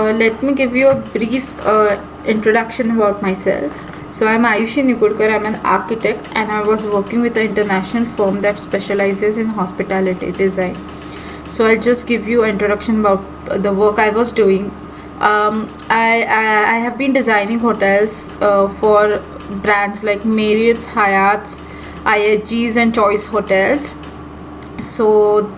let me give you a brief introduction about myself. So I'm Ayushi Nikudkar. I'm an architect and I was working with an international firm that specializes in hospitality design. So I'll just give you an introduction about the work I was doing. I have been designing hotels for brands like Marriott's, Hyatt's, IHG's and Choice Hotels. So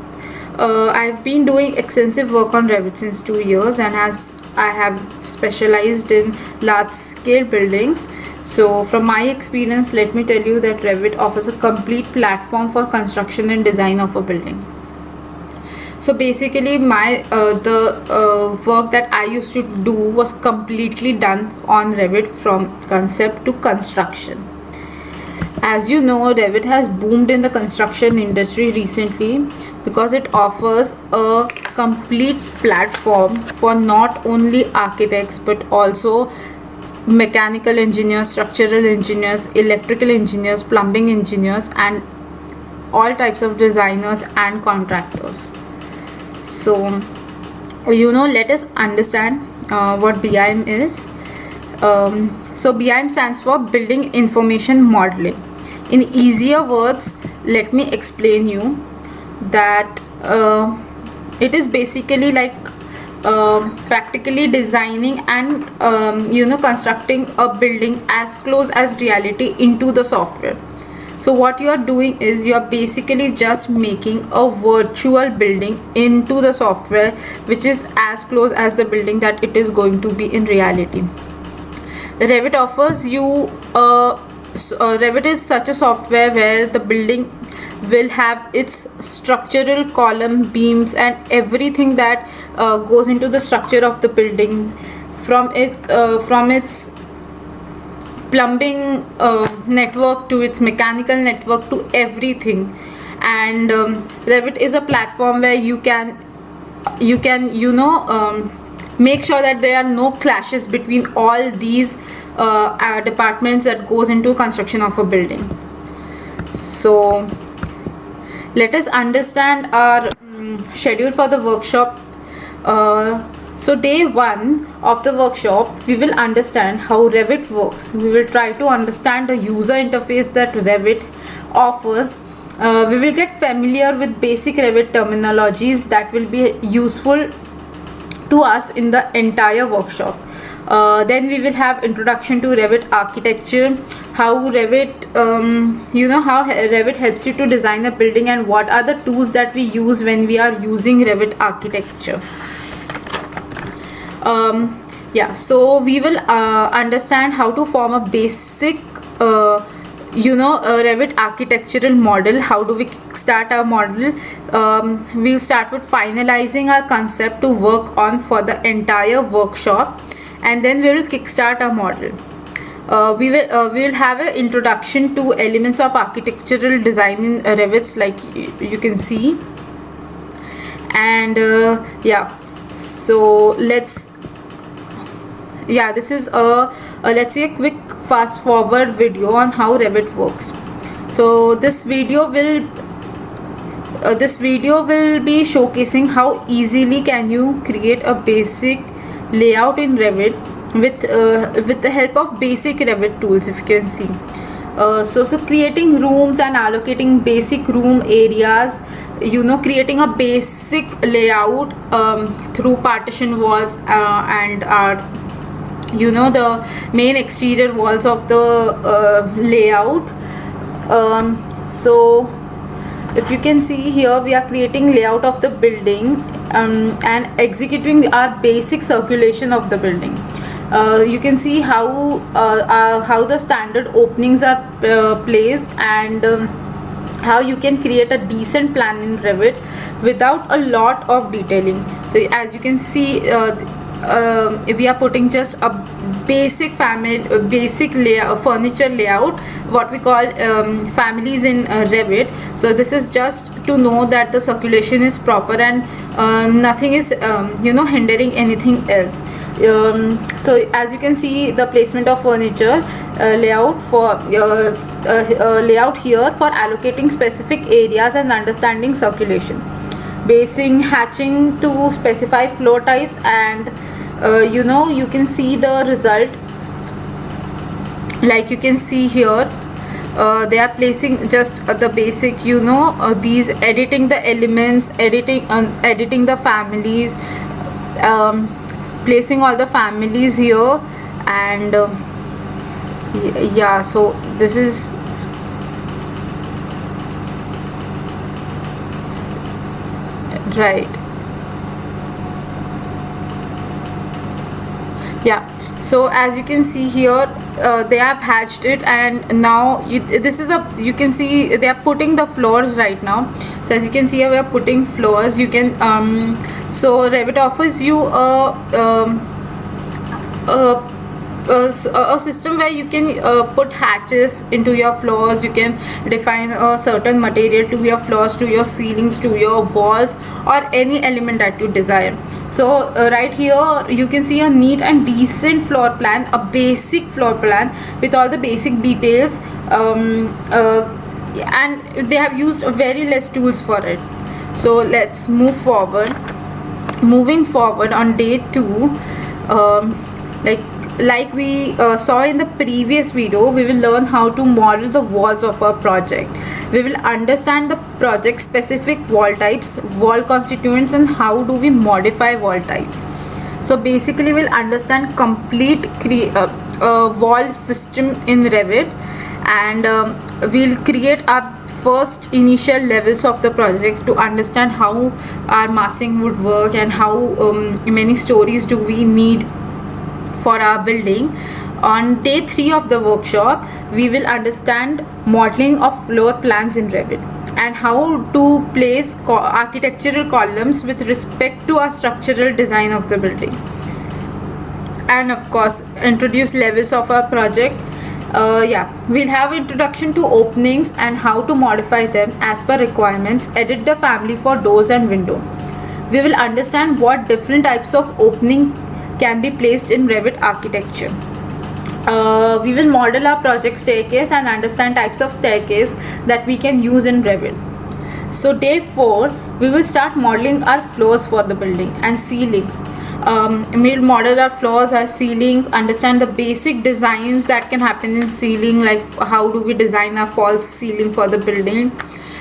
I've been doing extensive work on Revit since 2 years, and as I have specialized in large scale buildings. So from my experience, let me tell you that Revit offers a complete platform for construction and design of a building. So basically the work that I used to do was completely done on Revit from concept to construction. As you know, Revit has boomed in the construction industry recently because it offers a complete platform for not only architects but also mechanical engineers, structural engineers, electrical engineers, plumbing engineers, and all types of designers and contractors. So, let us understand what BIM is. So BIM stands for Building Information Modeling. In easier words, let me explain you that it is basically like practically designing and constructing a building as close as reality into the software. So what you are doing is you are basically just making a virtual building into the software, which is as close as the building that it is going to be in reality. Revit offers you Revit is such a software where the building will have its structural column, beams, and everything that goes into the structure of the building, from its plumbing network to its mechanical network to everything. And Revit is a platform where you can make sure that there are no clashes between all these departments that goes into construction of a building. So let us understand our schedule for the workshop. So day 1 of the workshop, we will understand how Revit works. We will try to understand the user interface that Revit offers. We will get familiar with basic Revit terminologies that will be useful to us in the entire workshop. Then we will have introduction to Revit architecture, how Revit helps you to design a building, and what are the tools that we use when we are using Revit architecture. So we will understand how to form a basic Revit architectural model. How do we start our model? We'll start with finalizing our concept to work on for the entire workshop, and then we will kickstart our model. We will have an introduction to elements of architectural design in Revit, like you can see. And so this is let's see a quick fast forward video on how Revit works. So this video will be showcasing how easily can you create a basic layout in Revit with the help of basic Revit tools, if you can see. So creating rooms and allocating basic room areas, creating a basic layout through partition walls and the main exterior walls of the layout. So if you can see here, we are creating layout of the building and executing our basic circulation of the building. You can see how the standard openings are placed, and how you can create a decent plan in Revit without a lot of detailing. So as you can see, we are putting just a basic furniture layout, what we call families in Revit. So this is just to know that the circulation is proper and nothing is hindering anything else. So as you can see, the placement of furniture layout here for allocating specific areas and understanding circulation, basing hatching to specify floor types, and you can see the result. Like you can see here, they are placing just the basic, these editing the elements, editing the families, um, placing all the families here. And yeah, so this is right. Yeah, so as you can see here, they have hatched it, and now this is a, you can see they are putting the floors right now. So as you can see here, we are putting floors. You can so Revit offers you a system where you can put hatches into your floors. You can define a certain material to your floors, to your ceilings, to your walls, or any element that you desire. So right here you can see a neat and decent floor plan, a basic floor plan with all the basic details, and they have used very less tools for it. So let's move forward. Moving forward on day 2, like we saw in the previous video, we will learn how to model the walls of our project. We will understand the project specific wall types, wall constituents, and how do we modify wall types. So basically we'll understand complete wall system in Revit, and we'll create our first initial levels of the project to understand how our massing would work and how many stories do we need for our building. On day 3 of the workshop, we will understand modeling of floor plans in Revit and how to place architectural columns with respect to our structural design of the building, and of course introduce levels of our project. We'll have introduction to openings and how to modify them as per requirements, edit the family for doors and window. We will understand what different types of opening can be placed in Revit architecture. We will model our project staircase and understand types of staircase that we can use in Revit. So day 4, we will start modeling our floors for the building and ceilings. We'll model our floors, our ceilings, understand the basic designs that can happen in ceiling, like how do we design a false ceiling for the building.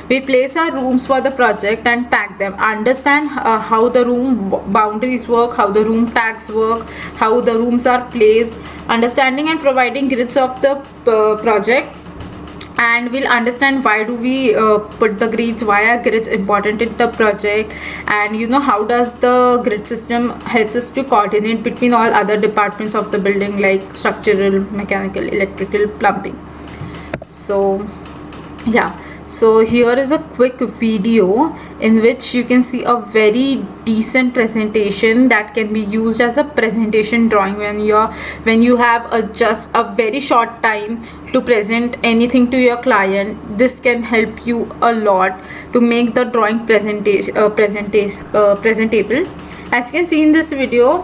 We place our rooms for the project and tag them, understand how the room boundaries work, how the room tags work, how the rooms are placed, understanding and providing grids of the project. And we'll understand why do we put the grids, why are grids important in the project, and how does the grid system helps us to coordinate between all other departments of the building, like structural, mechanical, electrical, plumbing. So yeah, so here is a quick video in which you can see a very decent presentation that can be used as a presentation drawing when you have just a very short time to present anything to your client. This can help you a lot to make the drawing presentable. As you can see in this video,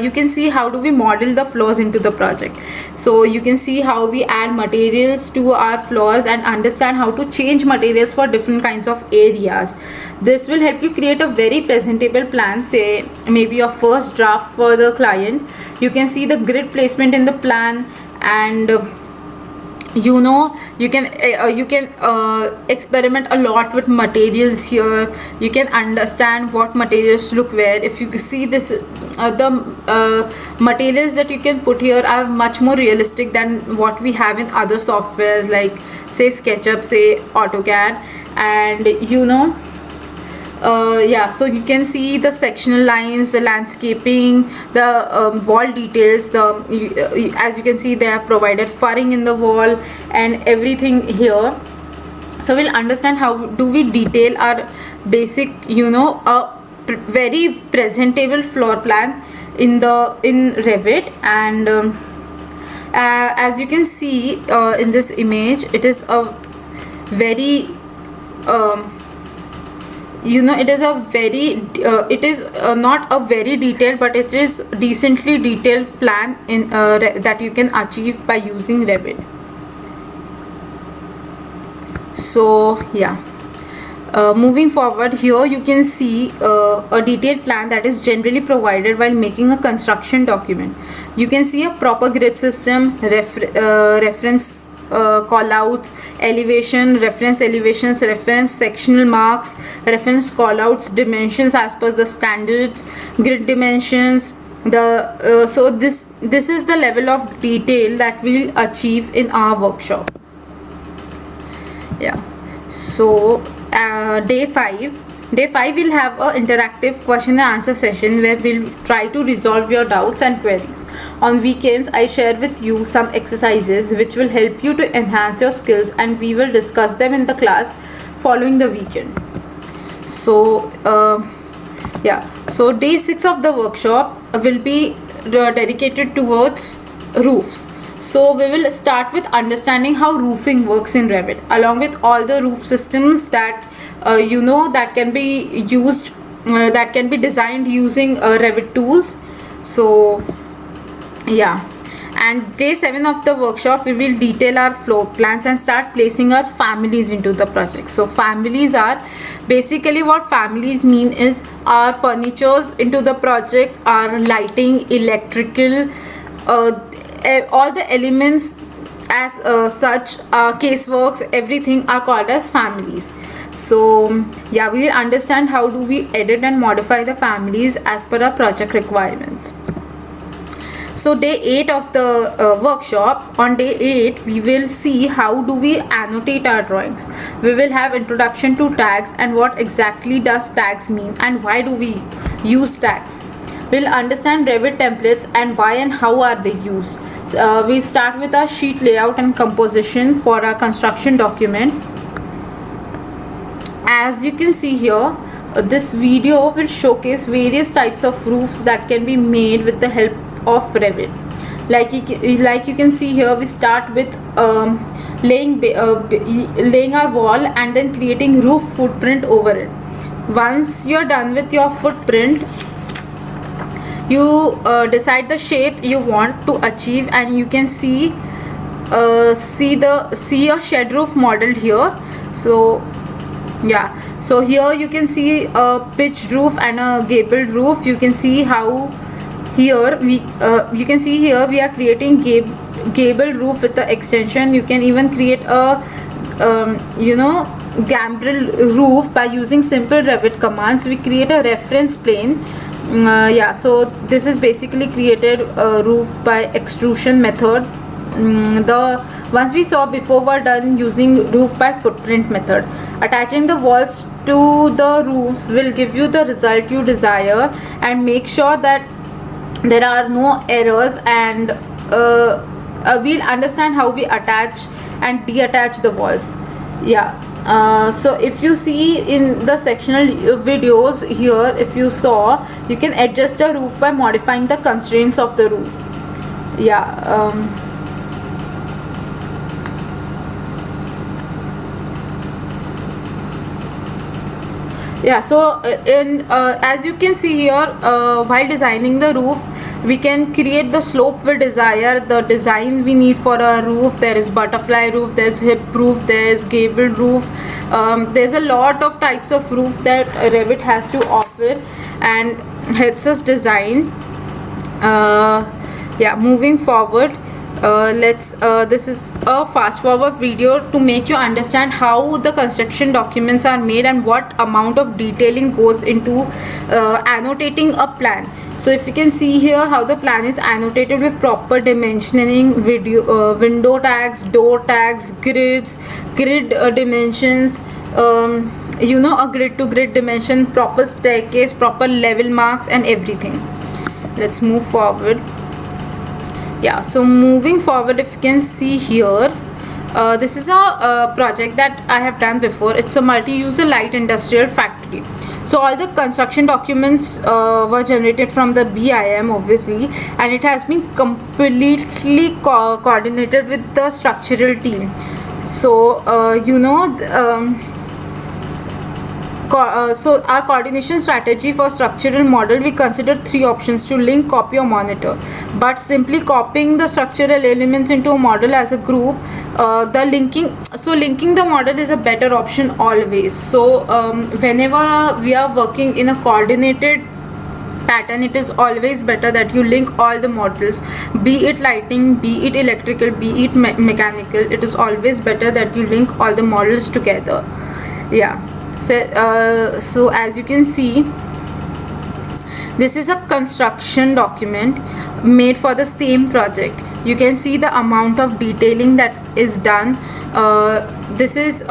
you can see how do we model the floors into the project. So you can see how we add materials to our floors and understand how to change materials for different kinds of areas. This will help you create a very presentable plan, say maybe your first draft for the client. You can see the grid placement in the plan, and you can experiment a lot with materials here. You can understand what materials look where. If you see this, the materials that you can put here are much more realistic than what we have in other softwares, like say SketchUp, say AutoCAD. And so you can see the sectional lines, the landscaping, the wall details, as you can see they have provided furring in the wall and everything here. So we'll understand how do we detail our basic a very presentable floor plan in Revit. And as you can see in this image, it is a very it is not a very detailed, but it is decently detailed plan in that you can achieve by using Revit. So yeah, Moving forward, here you can see a detailed plan that is generally provided while making a construction document. You can see a proper grid system, reference callouts, reference elevations, reference sectional marks, reference callouts, dimensions as per the standards, grid dimensions. So this is the level of detail that we'll achieve in our workshop. Yeah. So day 5 will have an interactive question and answer session where we'll try to resolve your doubts and queries. On weekends, I share with you some exercises which will help you to enhance your skills, and we will discuss them in the class following the weekend. So so day 6 of the workshop will be dedicated towards roofs. So we will start with understanding how roofing works in Revit, along with all the roof systems that that can be used, that can be designed using Revit tools. So yeah, and day 7 of the workshop we will detail our floor plans and start placing our families into the project. So families are basically, what families mean is our furnitures into the project, our lighting, electrical, all the elements as such, caseworks, everything are called as families. So yeah, we will understand how do we edit and modify the families as per our project requirements. So day 8 of the workshop, on day 8 we will see how do we annotate our drawings. We will have introduction to tags and what exactly does tags mean and why do we use tags. We'll understand Revit templates and why and how are they used. We start with our sheet layout and composition for our construction document. As you can see here, this video will showcase various types of roofs that can be made with the help of Revit. Like you can see here, we start with laying our wall and then creating roof footprint over it. Once you're done with your footprint, you decide the shape you want to achieve, and you can see a shed roof modeled here. So yeah, so here you can see a pitched roof and a gabled roof. You can see how here we are creating gable roof with the extension. You can even create a gambrel roof by using simple Revit commands. We create a reference plane. So this is basically created a roof by extrusion method. The ones we saw before were done using roof by footprint method. Attaching the walls to the roofs will give you the result you desire and make sure that there are no errors, and we'll understand how we attach and detach the walls. So if you see in the sectional videos here, if you saw, you can adjust the roof by modifying the constraints of the roof. As you can see here, while designing the roof, we can create the slope we desire, the design we need for a roof. There is butterfly roof, there's hip roof, there's gabled roof. There's a lot of types of roof that Revit has to offer and helps us design. Moving forward, this is a fast forward video to make you understand how the construction documents are made and what amount of detailing goes into annotating a plan. So if you can see here how the plan is annotated with proper dimensioning, window tags, door tags, grid dimensions, a grid to grid dimension, proper staircase, proper level marks and everything. Let's move forward. So moving forward, if you can see here, this is a project that I have done before. It's a multi-user light industrial factory. So all the construction documents were generated from the BIM obviously, and it has been completely coordinated with the structural team. So So our coordination strategy for structural model, we consider three options: to link, copy or monitor. But simply copying the structural elements into a model as a group, the linking the model is a better option always. So whenever we are working in a coordinated pattern, it is always better that you link all the models, be it lighting, be it electrical, be it mechanical. It is always better that you link all the models together. Yeah. So as you can see, this is a construction document made for the same project. You can see the amount of detailing that is done. These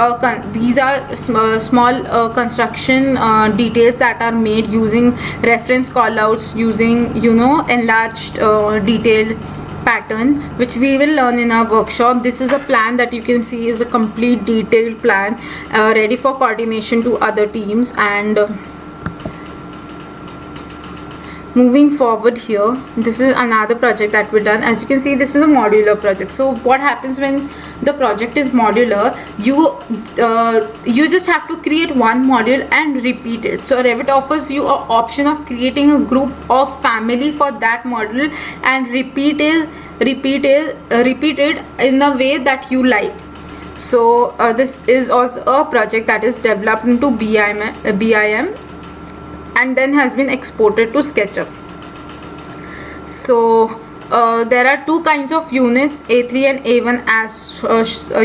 are small construction details that are made using reference callouts, using enlarged detail pattern, which we will learn in our workshop. This is a plan that you can see is a complete detailed plan ready for coordination to other teams. And moving forward here, this is another project that we've done. As you can see, this is a modular project. So what happens when the project is modular, you just have to create one module and repeat it. So Revit offers you an option of creating a group of family for that module and repeat it in the way that you like. So this is also a project that is developed into BIM and then has been exported to SketchUp. So there are two kinds of units, A3 and A1. As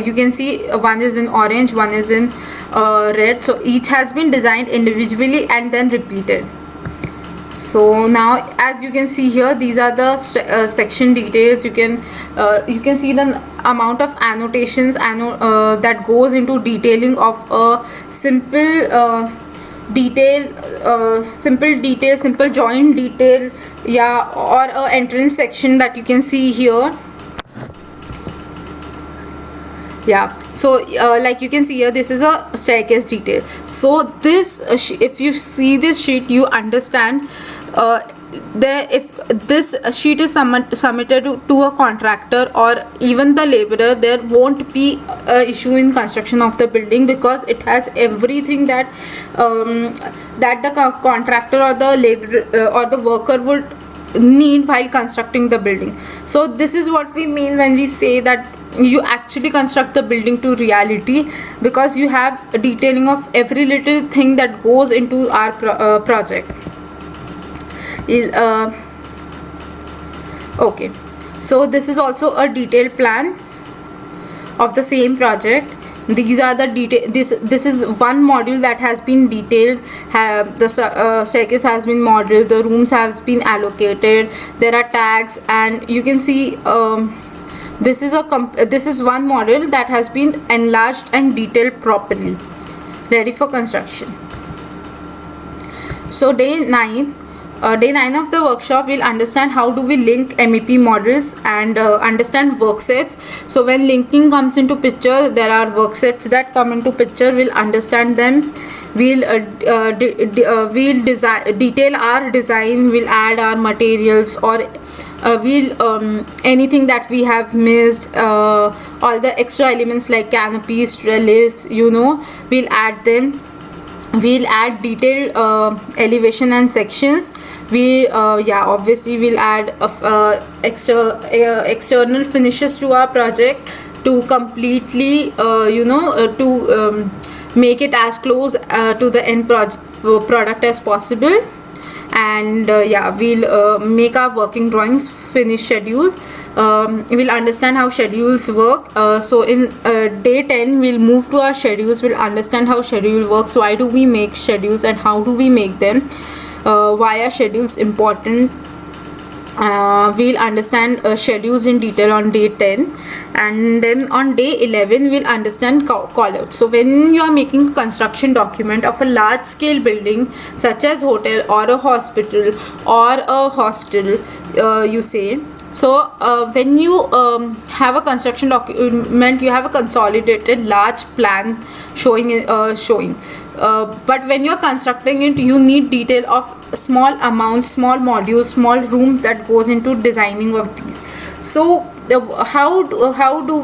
you can see, one is in orange, one is in red. So each has been designed individually and then repeated. So now, as you can see here, these are the section details. You can see the amount of annotations that goes into detailing of a simple simple joint detail, yeah, or a entrance section that you can see here. Yeah, so like you can see here, this is a staircase detail. So this if you see this sheet, you understand if this sheet is submitted to a contractor or even the laborer, there won't be an issue in construction of the building, because it has everything that the contractor or the laborer or the worker would need while constructing the building. So this is what we mean when we say that you actually construct the building to reality, because you have a detailing of every little thing that goes into our project. Okay, so this is also a detailed plan of the same project. These are the detail. This is one module that has been detailed. The staircase has been modeled. The rooms has been allocated. There are tags, and you can see this is one module that has been enlarged and detailed properly, ready for construction. So day 9 of the workshop, we'll understand how do we link MEP models and understand work sets. So when linking comes into picture, there are work sets that come into picture. We'll understand them. We'll detail our design. We'll add our materials, or anything that we have missed, all the extra elements like canopies, trellis, we'll add them. We'll add detailed elevation and sections. Obviously we'll add external finishes to our project to completely to make it as close to the end product as possible. And we'll make our working drawings, finish schedule. We'll understand how schedules work. So in day 10, we'll move to our schedules. We'll understand how schedule works, why do we make schedules and how do we make them, why are schedules important. We'll understand schedules in detail on day 10, and then on day 11 we'll understand callouts. So when you are making a construction document of a large scale building such as hotel or a hospital or a hostel, you say, so when you have a construction document, you have a consolidated large plan showing but when you are constructing it, you need detail of small amounts, small modules, small rooms that goes into designing of these. So how do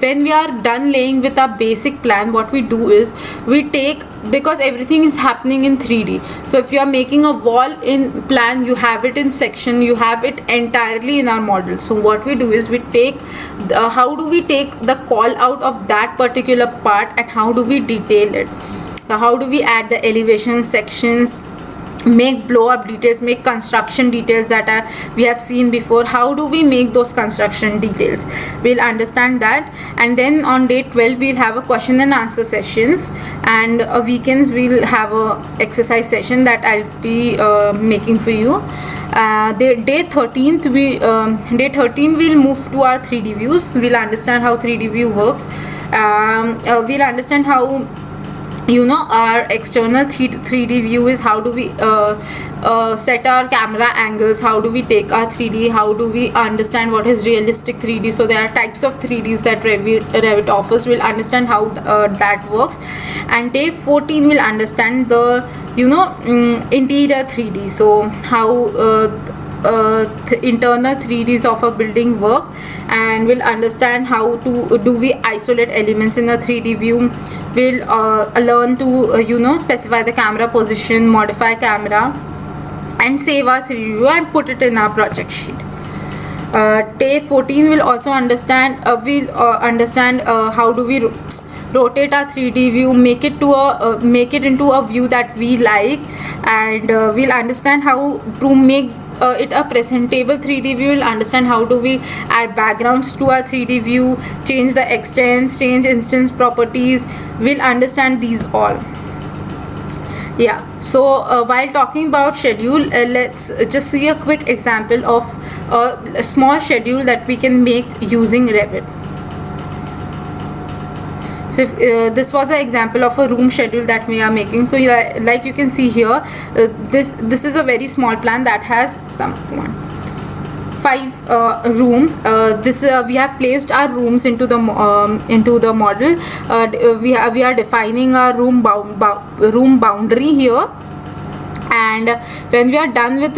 when we are done laying with our basic plan, what we do is we take, because everything is happening in 3D. So if you are making a wall in plan, you have it in section, you have it entirely in our model. So what we do is we take how do we take the call out of that particular part, and how do we detail it. So how do we add the elevation sections, make blow up details, make construction details that we have seen before. How do we make those construction details? We'll understand that. And then on day 12 we'll have a question and answer sessions, and weekends we'll have a exercise session that I'll be making for you. Day 13 we'll move to our 3D views. We'll understand how 3D view works. We'll understand how our external 3D view is, how do we set our camera angles, how do we take our 3D, how do we understand what is realistic 3D. So there are types of 3Ds that Revit offers. We'll understand how that works. And day 14 we'll understand the interior 3D, so how internal 3Ds of a building work, and we'll understand how do we isolate elements in a 3D view. We'll learn to specify the camera position, modify camera, and save our 3D view and put it in our project sheet. Day 14 will also understand how do we rotate our 3D view, make it into a view that we like, and we'll understand how to make it a presentable 3D view. We'll understand how do we add backgrounds to our 3D view, change the extents, change instance properties. We'll understand these all. Yeah, so while talking about schedule, let's just see a quick example of a small schedule that we can make using Revit. So this was an example of a room schedule that we are making. So like you can see here, this is a very small plan that has some 5 rooms. We have placed our rooms into the model. We are defining a room boundary here. And when we are done with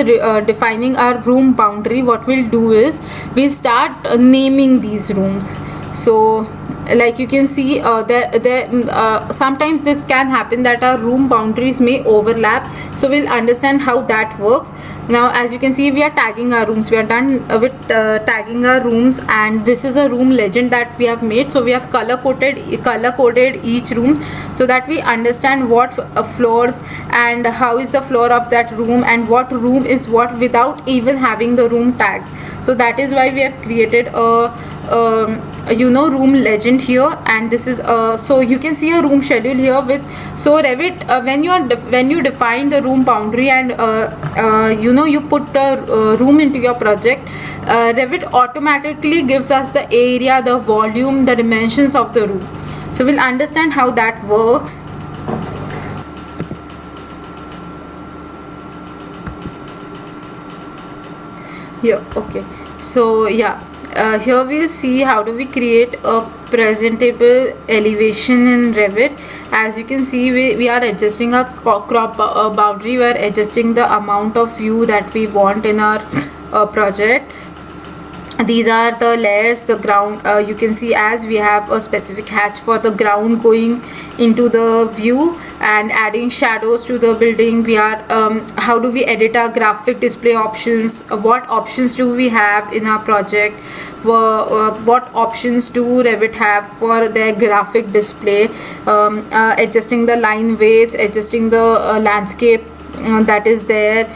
defining our room boundary, what we'll do is we'll start naming these rooms. So like you can see, sometimes this can happen that our room boundaries may overlap, so we'll understand how that works. Now as you can see, we are tagging our rooms. We are done with tagging our rooms, and this is a room legend that we have made. So we have color coded each room so that we understand what floors and how is the floor of that room and what room is what without even having the room tags. So that is why we have created a room legend here. And this is so you can see a room schedule here with, so Revit, when you define the room boundary and you put the room into your project, Revit automatically gives us the area, the volume, the dimensions of the room. So we'll understand how that works. Here, okay, so yeah, here we'll see how do we create a presentable elevation in Revit. As you can see, we are adjusting a crop boundary. We are adjusting the amount of view that we want in our project. These are the layers, the ground. You can see as we have a specific hatch for the ground going into the view and adding shadows to the building. We are how do we edit our graphic display options? What options do we have in our project? What options do Revit have for their graphic display? Adjusting the line weights, adjusting the landscape that is there,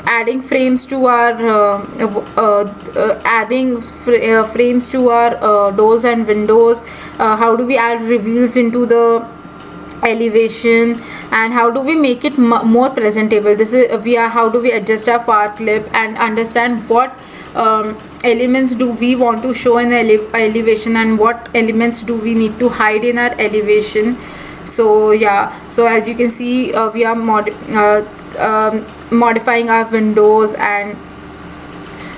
adding frames to our frames to our doors and windows. How do we add reveals into the elevation, and how do we make it more presentable? This is how do we adjust our far clip and understand what elements do we want to show in the elevation and what elements do we need to hide in our elevation. So yeah, so as you can see, we are modifying our windows and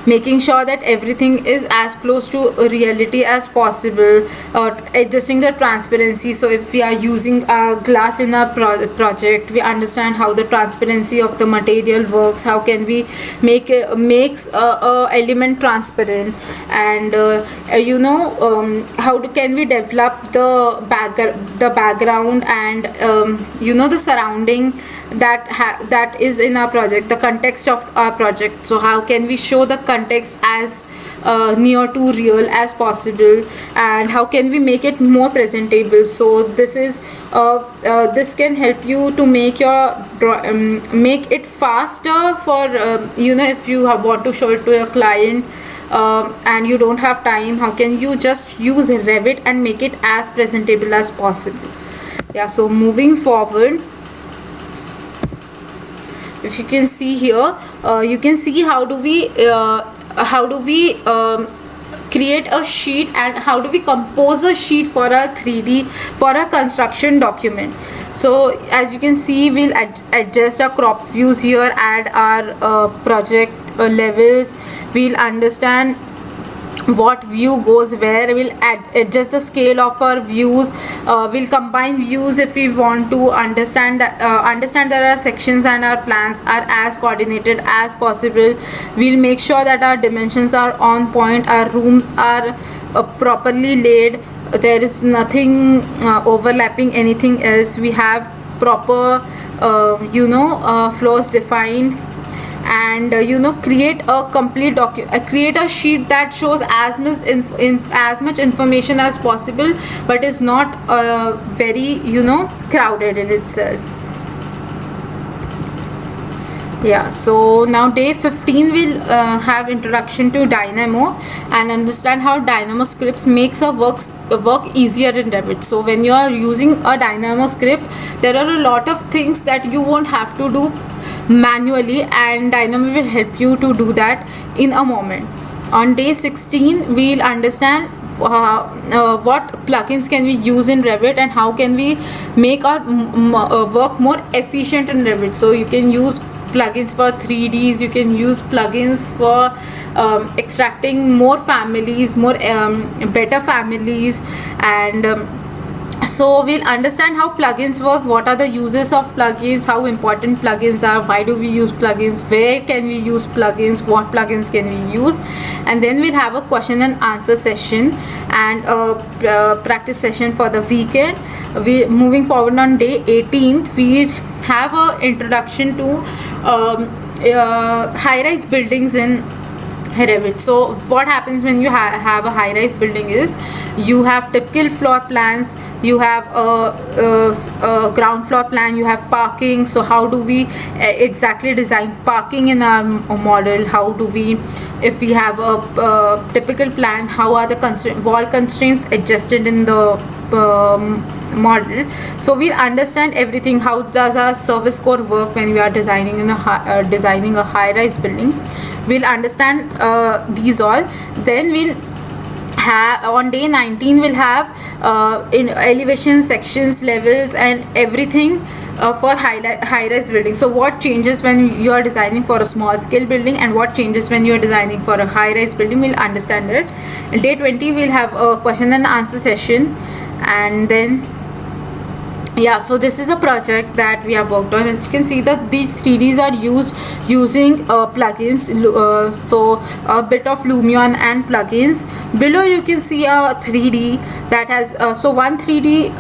making sure that everything is as close to reality as possible, adjusting the transparency. So if we are using glass in our project, we understand how the transparency of the material works, how can we makes a element transparent, and can we develop the background, and the surrounding that is in our project, the context of our project. So how can we show the context as near to real as possible, and how can we make it more presentable? So this can help you to make make it faster for if you want to show it to your client, and you don't have time, how can you just use Revit and make it as presentable as possible? Yeah, so moving forward, if you can see here, you can see how do we create a sheet, and how do we compose a sheet for a 3D, for a construction document. So as you can see, we'll adjust our crop views here, add our project levels, we'll understand what view goes where, we'll adjust the scale of our views, we'll combine views if we want to understand that our sections and our plans are as coordinated as possible. We'll make sure that our dimensions are on point, our rooms are properly laid, there is nothing overlapping anything else, we have proper floors defined, and create a complete create a sheet that shows as much information as possible, but is not very crowded in itself. Yeah, so now day 15 will have introduction to Dynamo, and understand how Dynamo scripts makes a work easier in Revit. So when you are using a Dynamo script, there are a lot of things that you won't have to do manually, and Dynamo will help you to do that in a moment. On day 16, we'll understand what plugins can we use in Revit, and how can we make our work more efficient in Revit. So you can use plugins for 3Ds, you can use plugins for extracting more families, more better families, and so we'll understand how plugins work, what are the uses of plugins, how important plugins are, why do we use plugins, where can we use plugins, what plugins can we use, and then we'll have a question and answer session and a practice session for the weekend. We moving forward on day 18th, we have a introduction to high-rise buildings in Revit. So what happens when you have a high-rise building is, you have typical floor plans, you have a ground floor plan, you have parking. So how do we exactly design parking in our model? How do we, if we have a typical plan, how are the wall constraints adjusted in the model? So we'll understand everything. How does our service core work when we are designing designing a high-rise building? We'll understand these all. Then we'll have on day 19 we'll have in elevation, sections, levels, and everything for high-rise building. So what changes when you are designing for a small scale building, and what changes when you are designing for a high-rise building, we'll understand it. In day 20 we'll have a question and answer session, and then yeah, so this is a project that we have worked on. As you can see that these 3Ds are used using plugins, so a bit of Lumion and plugins. Below you can see a 3D that has so one 3D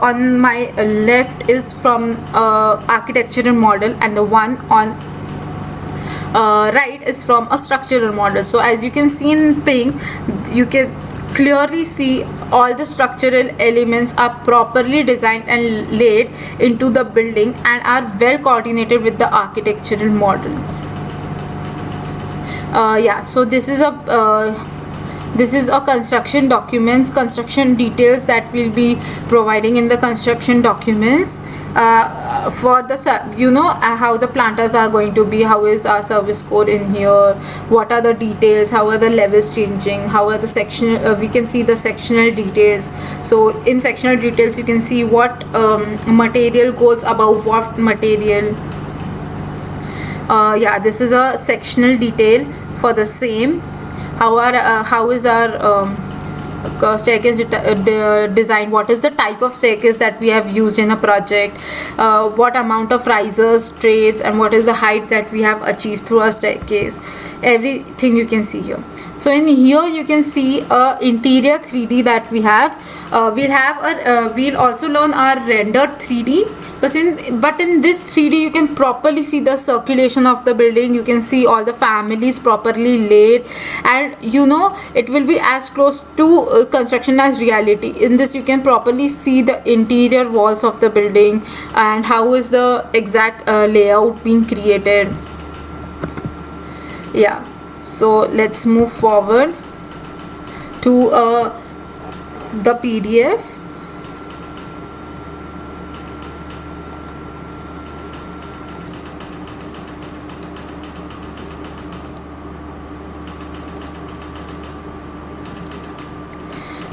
on my left is from architectural model, and the one on right is from a structural model. So as you can see in pink, you can clearly see all the structural elements are properly designed and laid into the building and are well coordinated with the architectural model. Yeah, so this is a construction documents, construction details that we'll be providing in the construction documents. For the how the planters are going to be, how is our service code in here, what are the details, how are the levels changing, how are the sectional we can see the sectional details. So in sectional details you can see what material goes above what material. Yeah, this is a sectional detail for the same. How is our staircase design, what is the type of staircase that we have used in a project, what amount of risers, trades, and what is the height that we have achieved through a staircase. Everything you can see here. So in here you can see a interior 3D that we have. We'll also learn our rendered 3D, but in this 3D you can properly see the circulation of the building. You can see all the families properly laid, and it will be as close to construction as reality. In this you can properly see the interior walls of the building and how is the exact layout being created. Yeah, so let's move forward to the PDF.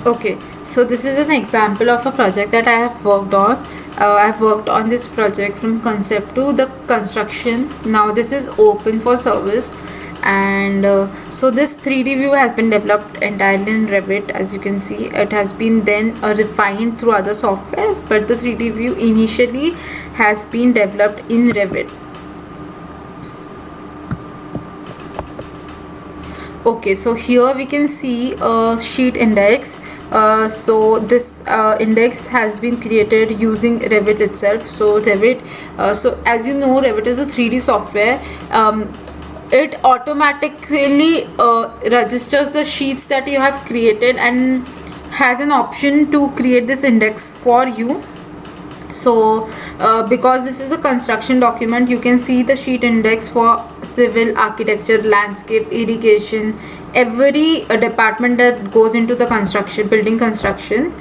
Okay, so this is an example of a project that I have worked on. I've worked on this project from concept to the construction. Now this is open for service, and so this 3D view has been developed entirely in Revit. As you can see, it has been then refined through other softwares, but the 3D view initially has been developed in Revit. Okay, so here we can see a sheet index. So this index has been created using Revit itself. So Revit, so as you know, Revit is a 3D software. It automatically registers the sheets that you have created and has an option to create this index for you. So because this is a construction document, you can see the sheet index for civil, architecture, landscape, irrigation, every department that goes into the construction, building construction.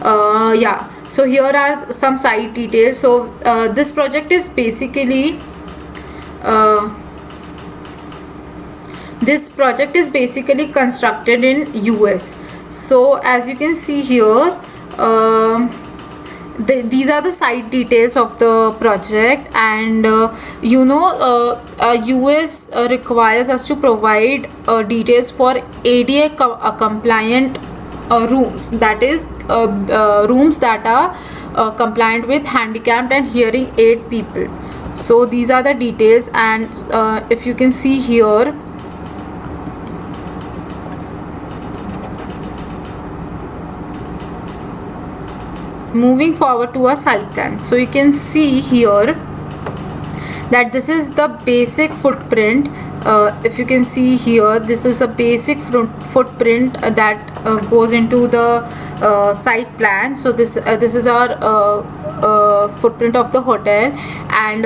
Yeah, so here are some site details. So this project is basically constructed in US. So as you can see here, these are the site details of the project, and US requires us to provide details for ADA compliant rooms, that is rooms that are compliant with handicapped and hearing aid people. So these are the details, and if you can see here, moving forward to a site plan. So you can see here that this is the basic footprint. If you can see here, this is a basic footprint that goes into the site plan. So this is our footprint of the hotel, and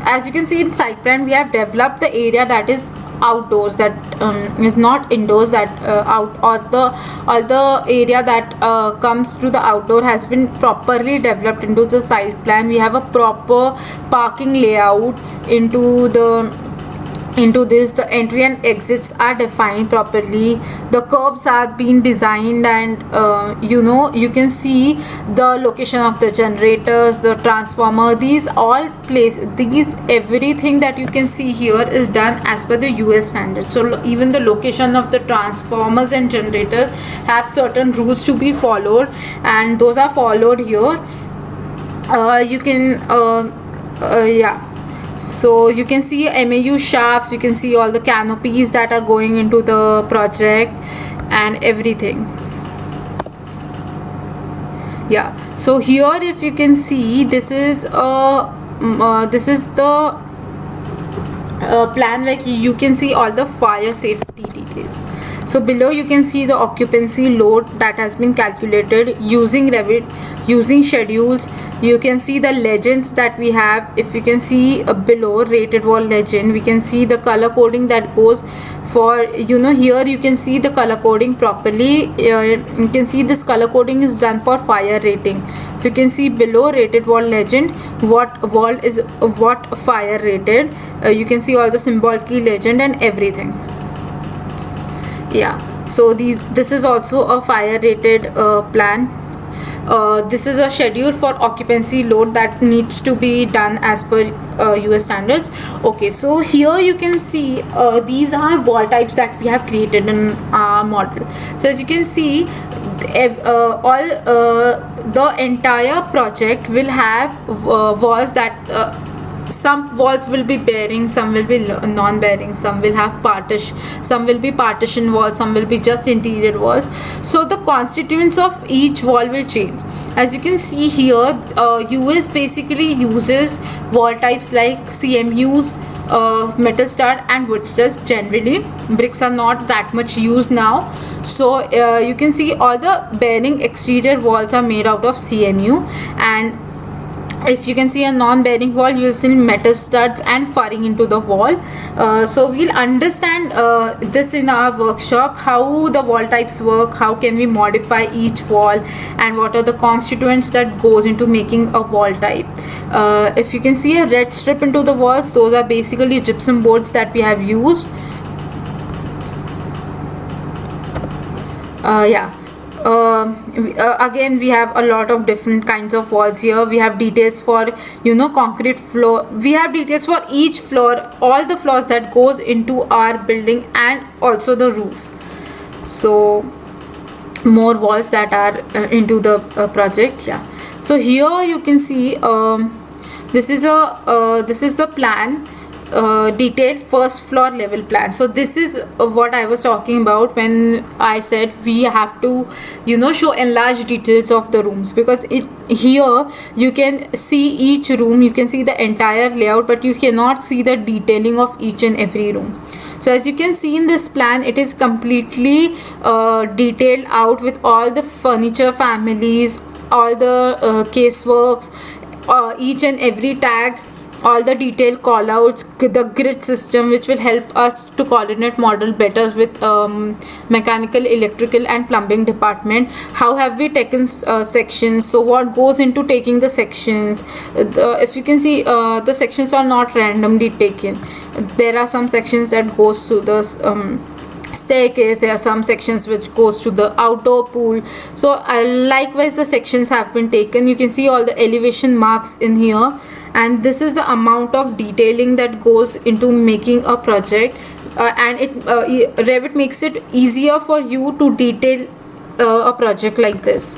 as you can see in site plan, we have developed the area that is outdoors, that is not indoors, that all the area that comes to the outdoor has been properly developed into the site plan. We have a proper parking layout into this. The entry and exits are defined properly. The curbs are being designed, and you can see the location of the generators, the transformer, everything that you can see here is done as per the US standards. So even the location of the transformers and generators have certain rules to be followed, and those are followed here. Yeah, so you can see MAU shafts, you can see all the canopies that are going into the project and everything. Yeah, so here if you can see, this is the plan where you can see all the fire safety details. So below you can see the occupancy load that has been calculated using Revit, using schedules. You can see the legends that we have. If you can see below rated wall legend, we can see the color coding that goes for, here you can see the color coding properly. You can see this color coding is done for fire rating. So you can see below rated wall legend what wall is what fire rated. You can see all the symbol key legend and everything. Yeah, so this is also a fire rated plan. This is a schedule for occupancy load that needs to be done as per US standards. Okay, so here you can see these are wall types that we have created in our model. So as you can see, all the entire project will have walls that some walls will be bearing, some will be non-bearing, some will have some will be partition walls, some will be just interior walls. So the constituents of each wall will change. As you can see here, US basically uses wall types like CMUs, metal stud and wood studs. Generally bricks are not that much used now. So you can see all the bearing exterior walls are made out of CMU, and if you can see a non-bearing wall, you will see metal studs and furring into the wall. So we'll understand this in our workshop, how the wall types work, how can we modify each wall, and what are the constituents that goes into making a wall type. If you can see a red strip into the walls, those are basically gypsum boards that we have used. Again, we have a lot of different kinds of walls here. We have details for concrete floor. We have details for each floor, all the floors that goes into our building, and also the roof. So more walls that are into the project. Yeah, so here you can see this is the plan, detailed first floor level plan. So this is what I was talking about when I said we have to show enlarged details of the rooms, because here you can see each room, you can see the entire layout, but you cannot see the detailing of each and every room. So as you can see in this plan, it is completely detailed out with all the furniture families, all the caseworks, each and every tag, all the detailed call outs, the grid system which will help us to coordinate model better with mechanical, electrical and plumbing department. How have we taken sections, so what goes into taking the sections. If you can see, the sections are not randomly taken. There are some sections that goes to the staircase, there are some sections which goes to the outdoor pool. So likewise the sections have been taken. You can see all the elevation marks in here, and this is the amount of detailing that goes into making a project, and Revit makes it easier for you to detail a project like this.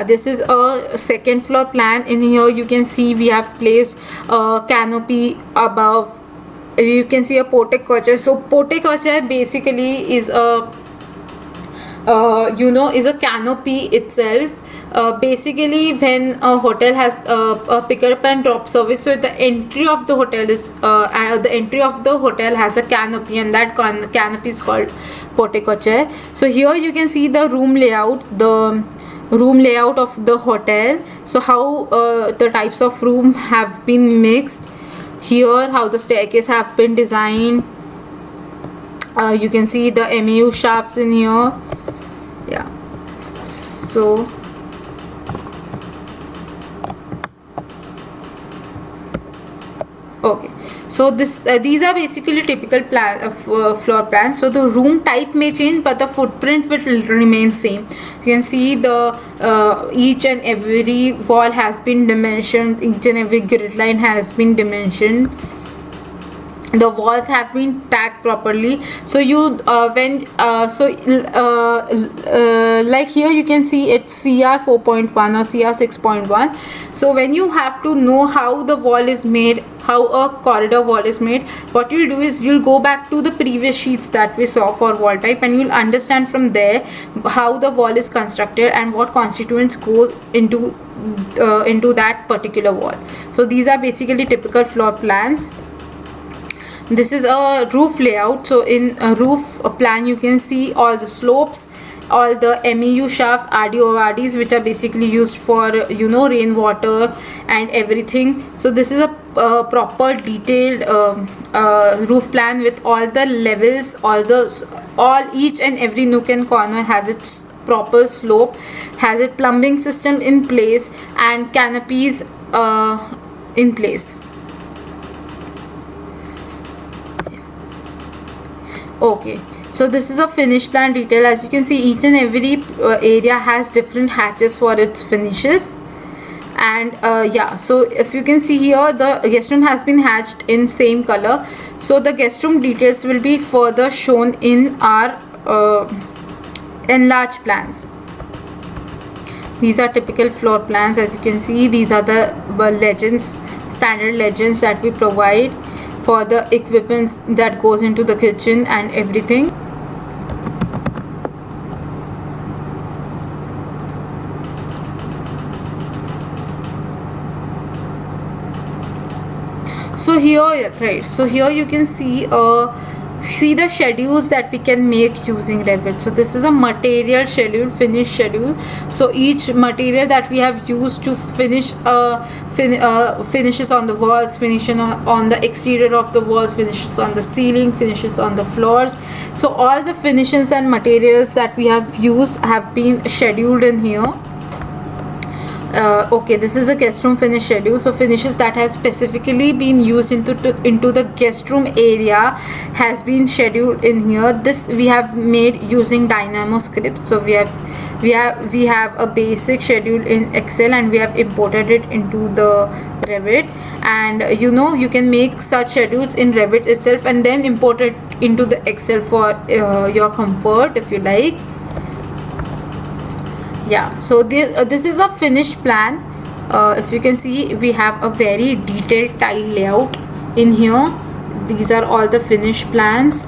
This is a second floor plan. In here you can see we have placed a canopy above. You can see a porte-cochere. So porte-cochere basically is a is a canopy itself. Basically when a hotel has a pick up and drop service, so the entry of the hotel is has a canopy, and that canopy is called porte-cochere. So here you can see the room layout of the hotel. So how the types of room have been mixed. Here how the staircase have been designed. You can see the MAU shafts in here. Yeah, so okay, so these are basically typical floor plans. So the room type may change, but the footprint will remain same. You can see the each and every wall has been dimensioned, each and every grid line has been dimensioned, the walls have been tagged properly. So you like here you can see it's CR 4.1 or CR 6.1. so when you have to know how the wall is made, how a corridor wall is made, what you'll do is you'll go back to the previous sheets that we saw for wall type, and you'll understand from there how the wall is constructed and what constituents goes into that particular wall. So these are basically typical floor plans. This is a roof layout. So in a roof plan you can see all the slopes, all the MEU shafts, RDORDs, which are basically used for rainwater and everything. So this is a proper detailed roof plan with all the levels, each and every nook and corner has its proper slope, has its plumbing system in place, and canopies in place. Okay, So this is a finish plan detail. As you can see, each and every area has different hatches for its finishes. And yeah, so if you can see here, the guest room has been hatched in same color. So the guest room details will be further shown in our enlarged plans. These are typical floor plans. As you can see, these are the legends, standard legends that we provide for the equipments that goes into the kitchen and everything. So here, right, so here you can see the schedules that we can make using Revit. So this is a material schedule, finish schedule. So each material that we have used to finish finishes on the walls, finishes on the exterior of the walls, finishes on the ceiling, finishes on the floors. So all the finishes and materials that we have used have been scheduled in here. Okay, this is the guest room finish schedule. So finishes that has specifically been used into the guest room area has been scheduled in here. This we have made using Dynamo script. So we have a basic schedule in Excel, and we have imported it into the Revit. And you can make such schedules in Revit itself and then import it into the Excel for your comfort, if you like. Yeah, so this is a finished plan. If you can see, we have a very detailed tile layout in here. These are all the finished plans.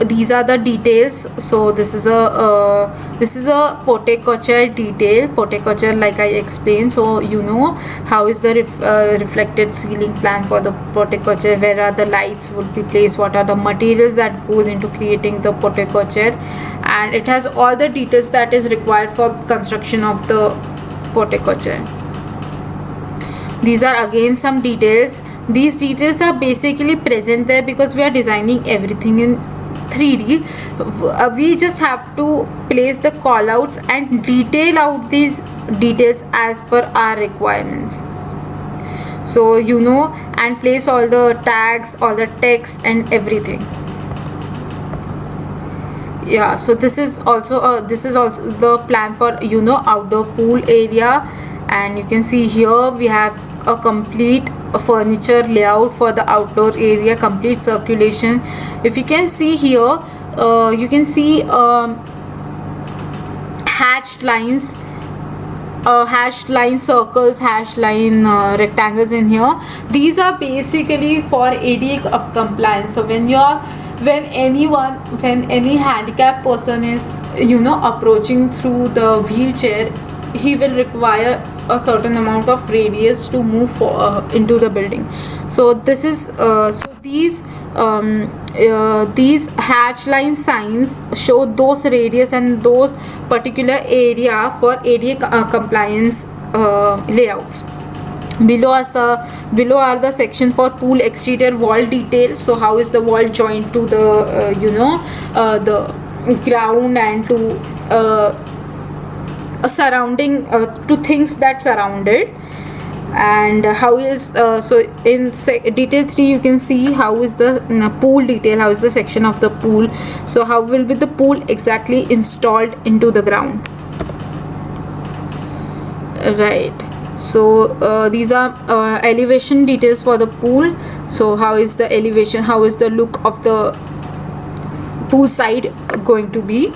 These are the details. So this is a porte-cochere detail. Porte-cochere, like I explained. So how is the reflected ceiling plan for the porte-cochere, where are the lights would be placed, what are the materials that goes into creating the porte-cochere, and it has all the details that is required for construction of the porte-cochere. These are again some details. These details are basically present there because we are designing everything in 3D. We just have to place the callouts and detail out these details as per our requirements. So and place all the tags, all the text and everything. Yeah, so this is also the plan for outdoor pool area. And you can see here we have a complete furniture layout for the outdoor area, complete circulation. If you can see here, you can see hatched lines, circles, hashed line rectangles in here. These are basically for ADA compliance. So when any handicapped person is approaching through the wheelchair, he will require a certain amount of radius to move into the building. So this is these hatch line signs show those radius and those particular area for ADA compliance layouts. Below are the section for pool exterior wall detail. So how is the wall joined to the the ground and to surrounding to things that surround it. And how is so in detail 3 you can see how is the pool detail, how is the section of the pool. So how will be the pool exactly installed into the ground, right? So these are elevation details for the pool. So how is the elevation, how is the look of the pool side going to be.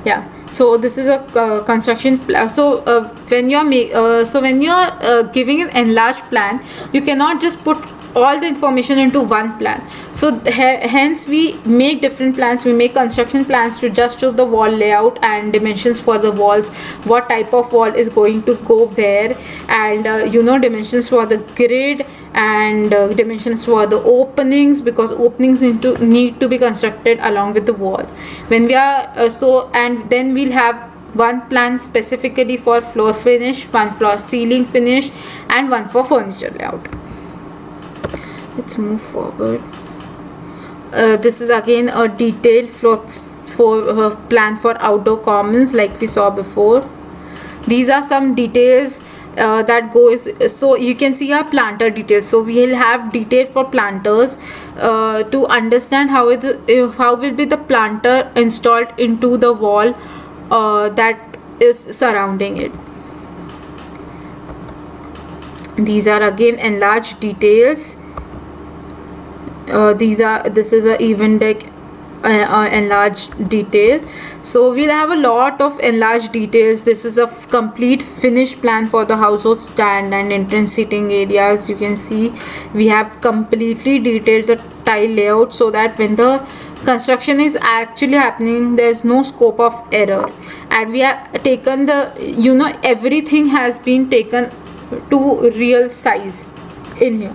Yeah, so this is a construction plan. So when you're giving an enlarged plan, you cannot just put all the information into one plan. So hence we make different plans. We make construction plans to just show the wall layout and dimensions for the walls, what type of wall is going to go where, and dimensions for the grid, and dimensions for the openings, because openings need to be constructed along with the walls. When we are and then we'll have one plan specifically for floor finish, one for ceiling finish, and one for furniture layout. Let's move forward. This is again a detailed floor plan for outdoor commons like we saw before. These are some details that goes. So you can see our planter details. So we will have detail for planters to understand how will be the planter installed into the wall that is surrounding it. These are again enlarged details. This is a event deck enlarged detail. So we'll have a lot of enlarged details. This is a complete finished plan for the household stand and entrance seating areas. You can see we have completely detailed the tile layout so that when the construction is actually happening, there's no scope of error. And we have taken the everything has been taken to real size in here.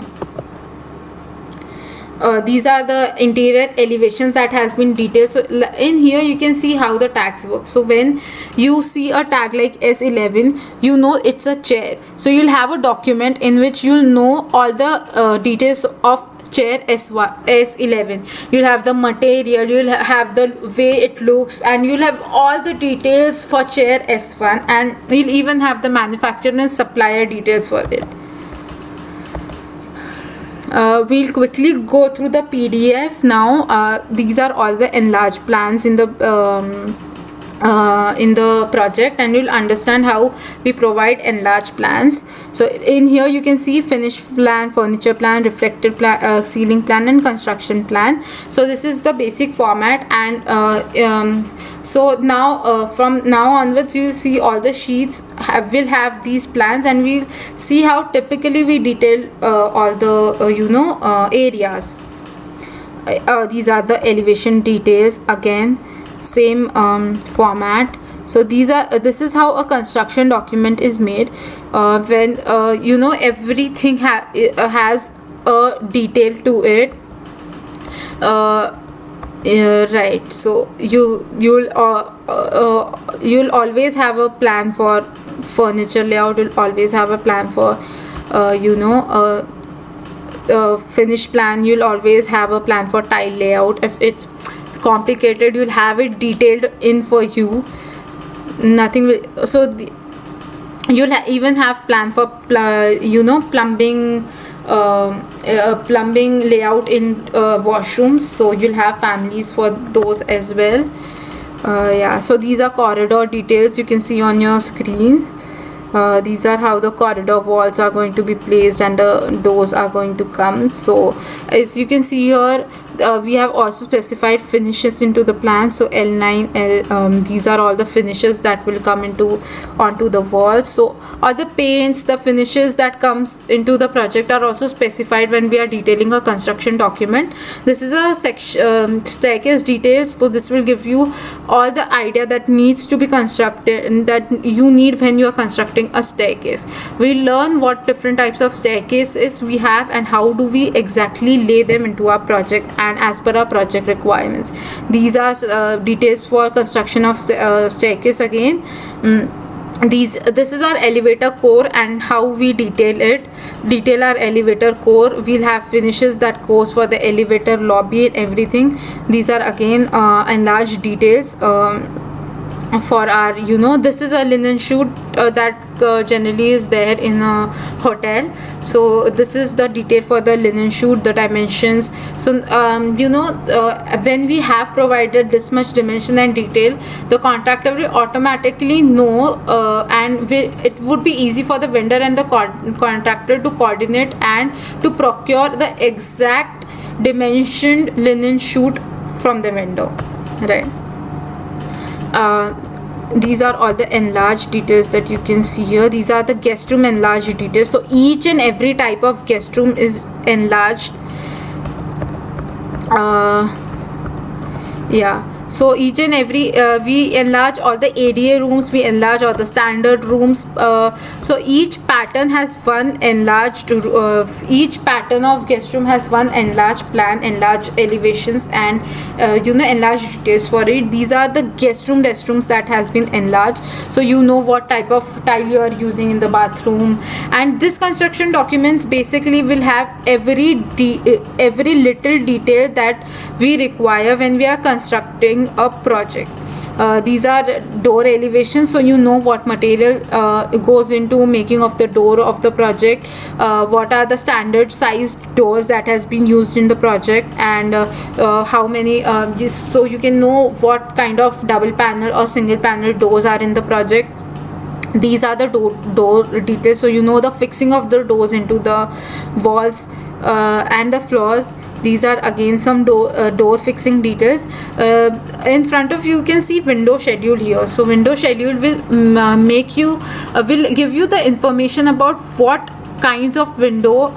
These are the interior elevations that has been detailed. So in here you can see how the tags work. So when you see a tag like S11, you know it's a chair. So you'll have a document in which you'll know all the details of chair S11. You'll have the material, you'll have the way it looks, and you'll have all the details for chair S1, and you'll even have the manufacturer and supplier details for it. We'll quickly go through the PDF now. These are all the enlarged plans in the project, and you'll understand how we provide enlarged plans. So in here you can see finished plan, furniture plan, reflected plan, ceiling plan, and construction plan. So this is the basic format, and so now from now onwards you see all the sheets will have these plans, and we'll see how typically we detail all the areas. These are the elevation details, again same format. So this is how a construction document is made, when everything has a detail to it. Right, so you'll always have a plan for furniture layout. You'll always have a plan for finished plan. You'll always have a plan for tile layout. If it's complicated, you'll have it detailed in for you. Nothing will, so you'll even have plan for plumbing layout in washrooms. So you'll have families for those as well. Yeah, so these are corridor details you can see on your screen. These are how the corridor walls are going to be placed and the doors are going to come. So as you can see here, we have also specified finishes into the plan. So L9, these are all the finishes that will come onto the walls. So all the paints, the finishes that comes into the project are also specified when we are detailing a construction document. This is a staircase details. So this will give you all the idea that needs to be constructed and that you need when you are constructing a staircase. We learn what different types of staircases we have and how do we exactly lay them into our project and as per our project requirements. These are details for construction of staircase again. This is our elevator core and how we detail our elevator core. We'll have finishes that goes for the elevator lobby and everything. These are again enlarged details for our this is a linen chute that generally is there in a hotel. So this is the detail for the linen chute, the dimensions. So when we have provided this much dimension and detail, the contractor will automatically know and it would be easy for the vendor and the contractor to coordinate and to procure the exact dimensioned linen chute from the vendor, right? These are all the enlarged details that you can see here. These are the guest room enlarged details. So each and every type of guest room is enlarged. Yeah, so each and every we enlarge all the ADA rooms, we enlarge all the standard rooms. So each pattern has one enlarged each pattern of guest room has one enlarged plan, enlarged elevations, and enlarged details for it. These are the guest restrooms that has been enlarged, so you know what type of tile you are using in the bathroom. And this construction documents basically will have every little detail that we require when we are constructing a project. These are door elevations, so you know what material goes into making of the door of the project, what are the standard sized doors that has been used in the project, and how many, so you can know what kind of double panel or single panel doors are in the project. These are the door details, so you know the fixing of the doors into the walls and the floors. These are again some door fixing details. In front of you can see window schedule here. So window schedule will will give you the information about what kinds of window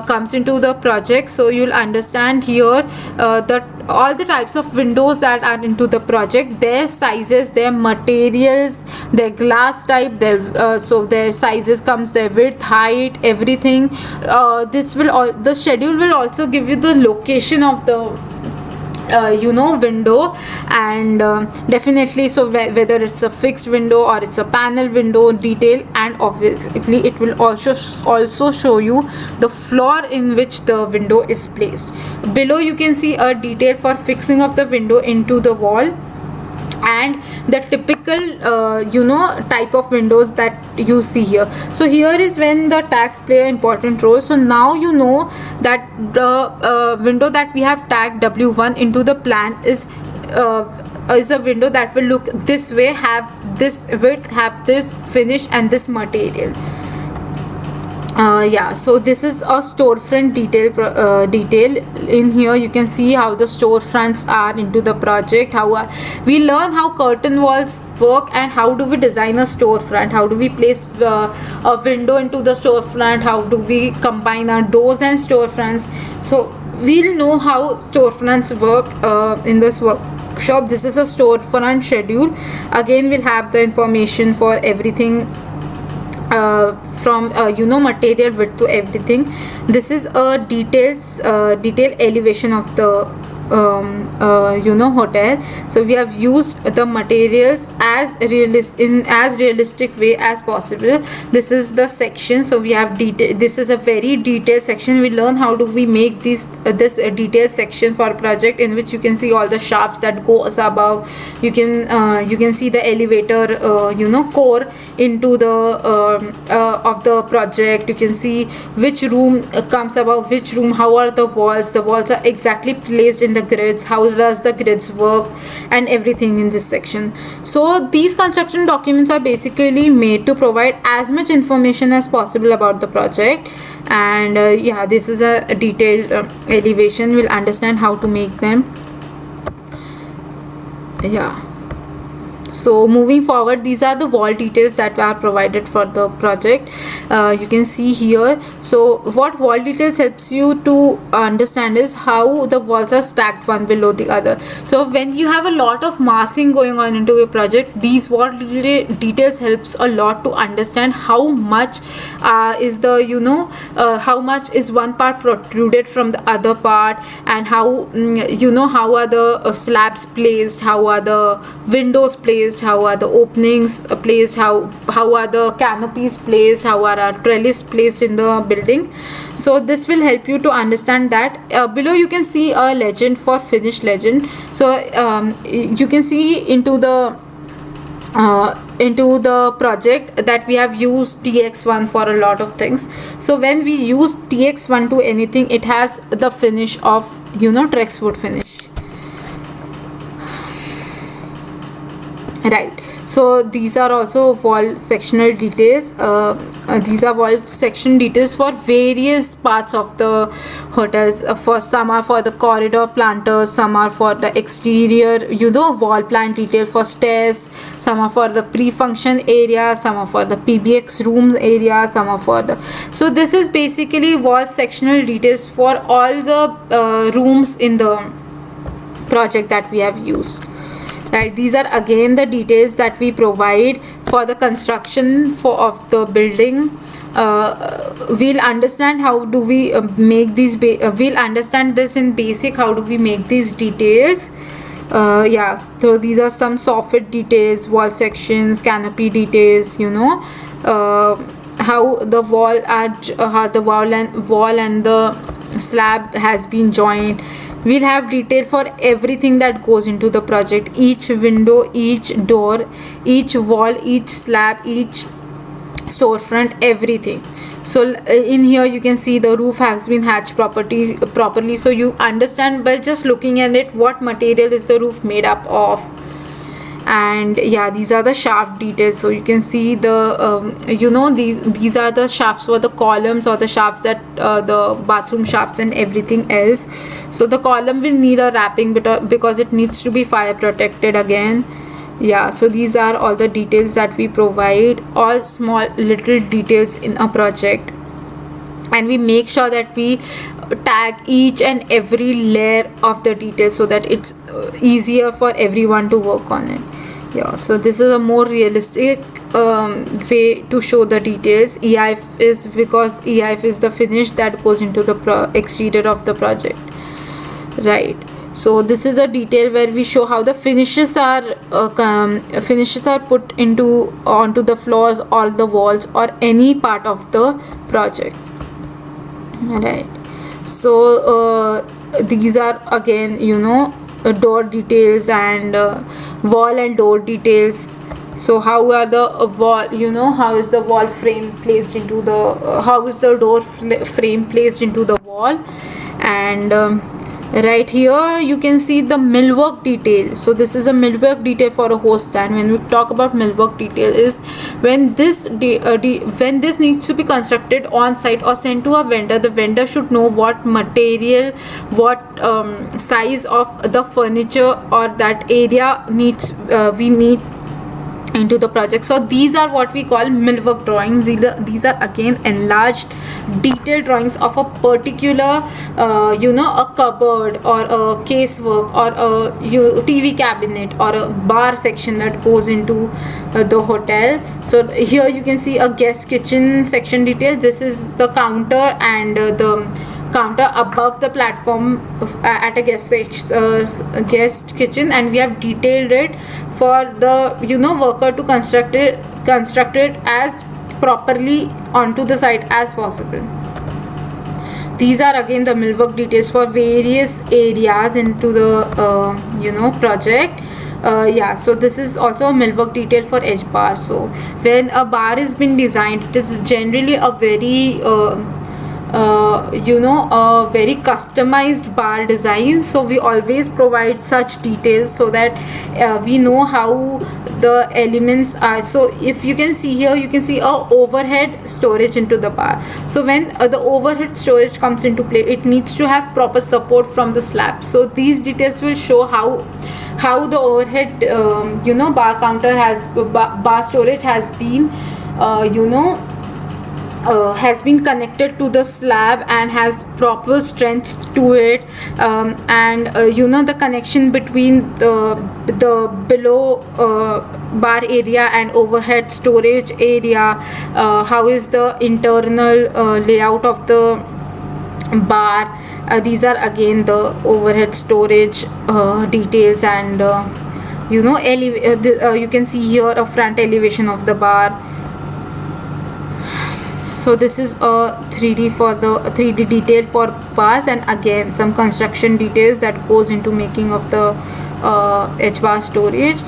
comes into the project. So you'll understand here that all the types of windows that are into the project, their sizes, their materials, their glass type, their so their sizes comes, their width, height, everything. The schedule will also give you the location of the window, and definitely, so whether it's a fixed window or it's a panel window detail, and obviously it will also show you the floor in which the window is placed. Below you can see a detail for fixing of the window into the wall, and the typical type of windows that you see here. So here is when the tags play an important role. So now you know that the window that we have tagged W1 into the plan is a window that will look this way, have this width, have this finish, and this material. So this is a storefront detail. In here you can see how the storefronts are into the project, how we learn how curtain walls work, and how do we design a storefront, how do we place a window into the storefront, how do we combine our doors and storefronts. So we'll know how storefronts work in this workshop. This is a storefront schedule. Again, we'll have the information for everything, from material width to everything. This is a detail elevation of the hotel. So we have used the materials as realistic way as possible. This is the section, so we have this is a very detailed section. We learn how do we make this detailed section for a project, in which you can see all the shafts that goes above. You can see the elevator core into the of the project. You can see which room comes above which room, how are the walls are exactly placed in the grids, how does the grids work, and everything in this section. So these construction documents are basically made to provide as much information as possible about the project. And this is a detailed elevation. We'll understand how to make them. So moving forward, these are the wall details that are provided for the project. You can see here. So what wall details helps you to understand is how the walls are stacked one below the other. So when you have a lot of massing going on into a project, these wall details helps a lot to understand how much is the how much is one part protruded from the other part, and how how are the slabs placed, how are the windows placed, how are the openings placed, how are the canopies placed, how are our trellis placed in the building. So this will help you to understand that. Below you can see a legend for finish legend. So you can see into the project that we have used TX1 for a lot of things. So when we use TX1 to anything, it has the finish of Trexwood finish. Right. So these are also wall sectional details. These are wall section details for various parts of the hotels. For some are for the corridor planters, some are for the exterior wall plant detail for stairs, some are for the pre-function area, some are for the PBX rooms area, some are for the. So this is basically wall sectional details for all the rooms in the project that we have used. Right, these are again the details that we provide for the construction of the building. We'll understand how do we make these. We'll understand this in basic. How do we make these details? So these are some soffit details, wall sections, canopy details. How the wall and the slab has been joined. We'll have detail for everything that goes into the project: each window, each door, each wall, each slab, each storefront, everything. So in here you can see the roof has been hatched properly, so you understand by just looking at it what material is the roof made up of. And yeah, these are the shaft details. So you can see the these are the shafts for the columns, or the shafts that the bathroom shafts and everything else. So the column will need a wrapping because it needs to be fire protected again. Yeah, so these are all the details that we provide, all small little details in a project, and we make sure that we tag each and every layer of the detail so that it's easier for everyone to work on it. Yeah, so this is a more realistic way to show the details. EIF is because EIF is the finish that goes into the exterior of the project, right? So this is a detail where we show how the finishes are put onto the floors or the walls or any part of the project, right? So these are again door details and wall and door details. So how are the wall, how is the wall frame placed into the how is the door frame placed into the wall. And right here you can see the millwork detail. So this is a millwork detail for a hose stand. When we talk about millwork detail is when this when this needs to be constructed on site or sent to a vendor, the vendor should know what material, what size of the furniture or that area we need into the project. So these are what we call millwork drawings. These are again enlarged detailed drawings of a particular a cupboard or a casework or a TV cabinet or a bar section that goes into the hotel. So here you can see a guest kitchen section detail. This is the counter and the counter above the platform at a guest kitchen, and we have detailed it for the worker to construct it as properly onto the site as possible. These are again the millwork details for various areas into the project. Yeah, so this is also a millwork detail for edge bar. So when a bar is been designed, it is generally a very a very customized bar design. So we always provide such details so that we know how the elements are. So if you can see here, you can see a overhead storage into the bar. So when the overhead storage comes into play, it needs to have proper support from the slab. So these details will show how the overhead bar counter has bar storage has been has been connected to the slab and has proper strength to it, and the connection between the below bar area and overhead storage area, how is the internal layout of the bar. These are again the overhead storage details, and you can see here a front elevation of the bar. So this is a 3D detail for bars, and again some construction details that goes into making of the H bar storage.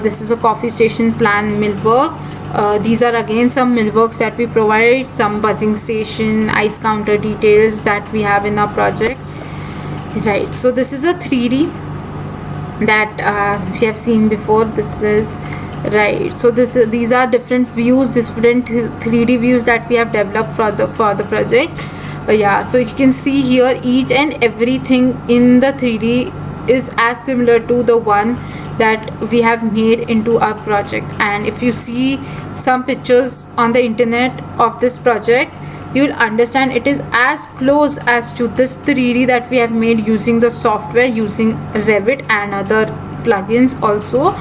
This is a coffee station plan millwork. These are again some millworks that we provide, some buzzing station, ice counter details that we have in our project, right? So this is a 3D that we have seen before. This is right. So these are different views, different 3D views that we have developed for the project. Yeah, so you can see here each and everything in the 3D is as similar to the one that we have made into our project. And if you see some pictures on the internet of this project, you will understand it is as close as to this 3D that we have made using the software, using Revit and other plugins also,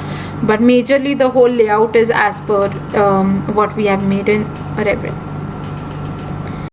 but majorly the whole layout is as per what we have made in Revit.